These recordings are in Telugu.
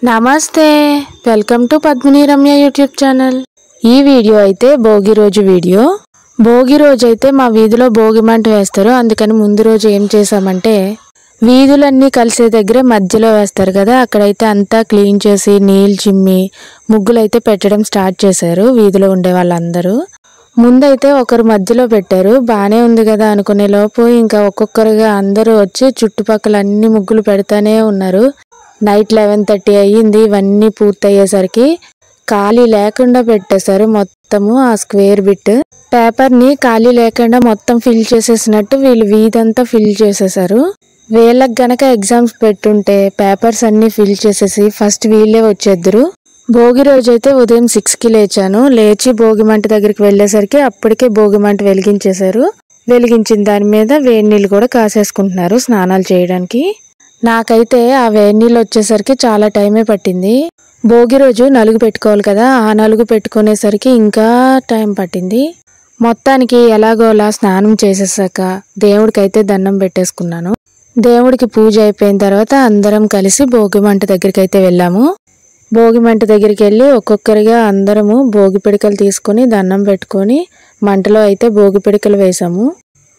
నమస్తే welcome to Padmini Ramya YouTube channel. ఈ వీడియో అయితే భోగి రోజు వీడియో। భోగి రోజు అయితే మా వీధిలో భోగి మంట వేస్తారు। అందుకని ముందు రోజు ఏం చేసామంటే వీధులన్నీ కలిసే దగ్గర మధ్యలో వేస్తారు కదా, అక్కడైతే అంతా క్లీన్ చేసి నీళ్ళు చిమ్మి ముగ్గులు అయితే పెట్టడం స్టార్ట్ చేశారు వీధిలో ఉండే వాళ్ళందరూ। ముందైతే ఒకరు మధ్యలో పెట్టారు, బానే ఉంది కదా అనుకునే లోపు ఇంకా ఒక్కొక్కరుగా అందరూ వచ్చి చుట్టుపక్కల అన్ని ముగ్గులు పెడతానే ఉన్నారు। నైట్ 11:30 అయ్యింది। ఇవన్నీ పూర్తయ్యేసరికి ఖాళీ లేకుండా పెట్టేశారు మొత్తము। ఆ స్క్వేర్ బిట్ పేపర్ ని ఖాళీ లేకుండా మొత్తం ఫిల్ చేసేసినట్టు వీళ్ళు వీధంతా ఫిల్ చేసేసారు। వీళ్ళకి గనక ఎగ్జామ్స్ పెట్టుంటే పేపర్స్ అన్ని ఫిల్ చేసేసి ఫస్ట్ వీళ్ళే వచ్చేద్దరు। భోగి రోజైతే ఉదయం 6కి లేచాను। లేచి భోగి మంట దగ్గరికి వెళ్ళేసరికి అప్పటికే భోగి మంట వెలిగించేశారు। వెలిగించిన దాని మీద వేడి నీళ్ళు కూడా కాసేసుకుంటున్నారు స్నానాలు చేయడానికి। నాకైతే ఆ వేడి నీళ్ళు వచ్చేసరికి చాలా టైమే పట్టింది। భోగి రోజు నలుగు పెట్టుకోవాలి కదా, ఆ నలుగు పెట్టుకునేసరికి ఇంకా టైం పట్టింది। మొత్తానికి ఎలాగోలా స్నానం చేసేసాక దేవుడికైతే దండం పెట్టేసుకున్నాను। దేవుడికి పూజ అయిపోయిన తర్వాత అందరం కలిసి భోగి మంట దగ్గరికి అయితే వెళ్ళాము। భోగి మంట దగ్గరికి వెళ్ళి ఒక్కొక్కరిగా అందరము భోగి పిడికలు తీసుకొని దండం పెట్టుకొని మంటలో అయితే భోగి పిడికలు వేసాము।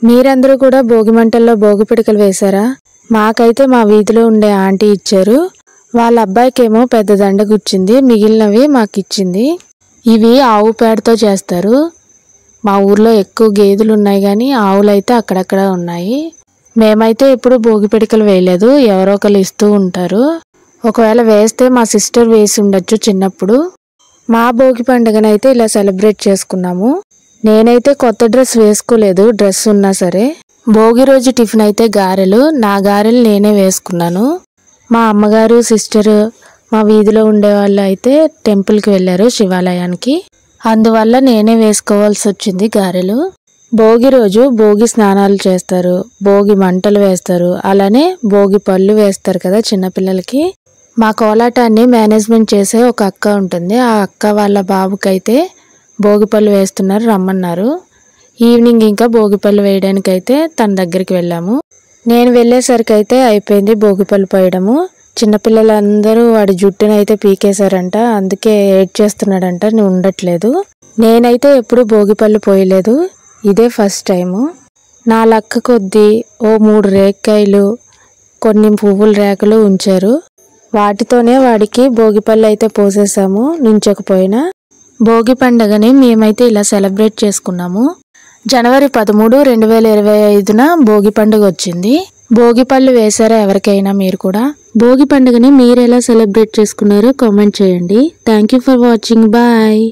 మీరందరూ కూడా భోగి మంటల్లో భోగి పిడికలు వేశారా? మాకైతే మా వీధిలో ఉండే ఆంటీ ఇచ్చారు, వాళ్ళ అబ్బాయికేమో పెద్ద దండ గుచ్చింది, మిగిలినవి మాకు ఇచ్చింది। ఇవి ఆవు పేడతో చేస్తారు। మా ఊర్లో ఎక్కువ గేదెలు ఉన్నాయి కానీ ఆవులు అయితే అక్కడక్కడ ఉన్నాయి। మేమైతే ఎప్పుడు భోగి పిడికలు వేయలేదు, ఎవరో ఒకరు ఇస్తూ ఉంటారు। ఒకవేళ వేస్తే మా సిస్టర్ వేసి ఉండొచ్చు చిన్నప్పుడు। మా భోగి పండుగనైతే ఇలా సెలబ్రేట్ చేసుకున్నాము। నేనైతే కొత్త డ్రెస్ వేసుకోలేదు, డ్రెస్ ఉన్నా సరే। భోగి రోజు టిఫిన్ అయితే గారెలు, నా గారెలు నేనే వేసుకున్నాను। మా అమ్మగారు సిస్టర్ మా వీధిలో ఉండేవాళ్ళు అయితే టెంపుల్కి వెళ్ళారు, శివాలయానికి, అందువల్ల నేనే వేసుకోవాల్సి వచ్చింది గారెలు। భోగి రోజు భోగి స్నానాలు చేస్తారు, భోగి మంటలు వేస్తారు, అలానే భోగి పళ్ళు వేస్తారు కదా చిన్నపిల్లలకి। మా కోలాటాన్ని మేనేజ్మెంట్ చేసే ఒక అక్క ఉంటుంది, ఆ అక్క వాళ్ళ బాబుకైతే భోగి పళ్ళు వేస్తున్నారు, రమ్మన్నారు। ఈవినింగ్ ఇంకా భోగిపళ్ళు వేయడానికైతే తన దగ్గరికి వెళ్ళాము। నేను వెళ్ళేసరికి అయితే అయిపోయింది భోగిపళ్ళు పోయడము। చిన్నపిల్లలందరూ వాడి జుట్టునైతే పీకేశారంట, అందుకే ఏడ్ చేస్తున్నాడంట, నేను ఉండట్లేదు। నేనైతే ఎప్పుడు భోగిపళ్ళు పోయలేదు, ఇదే ఫస్ట్ టైము। నా లక్క కొద్దీ ఓ 3 రేక్కాయలు కొన్ని పువ్వుల రేకలు ఉంచారు, వాటితోనే వాడికి భోగిపళ్ళు అయితే పోసేసాము నుంచకపోయినా। భోగి పండుగని మేమైతే ఇలా సెలబ్రేట్ చేసుకున్నాము। జనవరి 13, 2025న భోగి పండుగ వచ్చింది। భోగి పళ్ళు వేశారా ఎవరికైనా? మీరు కూడా భోగి పండుగని మీరు ఎలా సెలబ్రేట్ చేసుకున్నారో కామెంట్ చేయండి। Thank you for watching, bye.